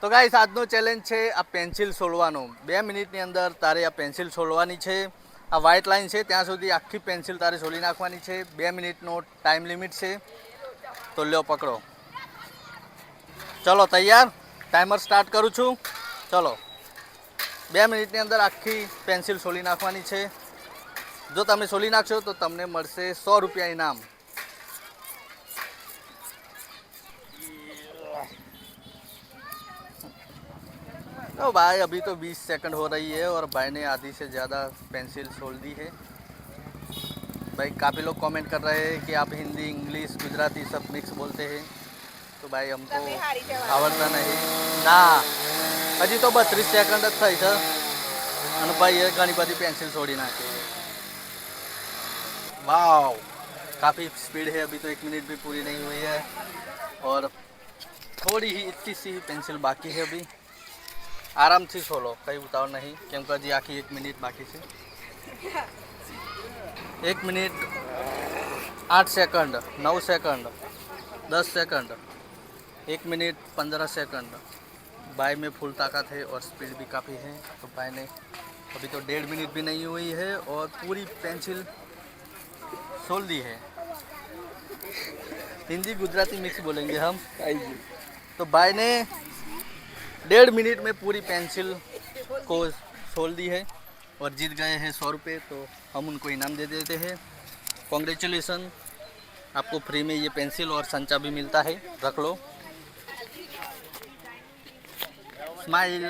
તો ગાઈસ આજનો ચેલેન્જ છે આ પેન્સિલ છોડવાનો 2 મિનિટની અંદર તારે આ પેન્સિલ છોડવાની છે। આ વ્હાઇટ લાઈન છે ત્યાં સુધી આખી પેન્સિલ તારે છોડી નાખવાની છે। 2 મિનિટનો ટાઈમ લિમિટ છે, તો લ્યો પકડો। ચલો તૈયાર, ટાઈમર સ્ટાર્ટ કરું છું। ચલો 2 મિનિટની અંદર આખી પેન્સિલ છોડી નાખવાની છે। જો તમે છોડી નાખશો તો તમને મળશે 100 रुपया इनाम। तो भाई अभी तो 20 सेकंड हो रही है और भाई ने आधी से ज़्यादा पेंसिल छोड़ दी है। भाई काफ़ी लोग कमेंट कर रहे हैं कि आप हिंदी, इंग्लिश, गुजराती सब मिक्स बोलते हैं, तो भाई हमको आवड़ता नहीं ना। हजी तो 32 सेकंड ज थई छे અને ભાઈએ ઘણી બધી पेंसिल छोड़ी नाखी। वाव, काफ़ी स्पीड है। अभी तो 1 मिनट भी पूरी नहीं हुई है और थोड़ी ही इतनी सी पेंसिल बाकी है। अभी आराम से छोड़ो, कहीं उतावળ नहीं, केम कि आखी 1 मिनिट बाकी है। 1 minute 8 second, 9 second, 10 second, 1 minute 15 second. भाई में फुल ताकत है और स्पीड भी काफ़ी है। तो भाई ने अभी तो 1.5 मिनट भी नहीं हुई है और पूरी पेंसिल छोड़ दी है। हिंदी गुजराती मिक्स बोलेंगे हम। तो भाई ने 1.5 मिनट में पूरी पेंसिल को छोड़ दी है और जीत गए हैं 100 रुपये। तो हम उनको इनाम दे देते हैं। कॉन्ग्रेचुलेसन, आपको फ्री में ये पेंसिल और संचा भी मिलता है, रख लो। स्माइल।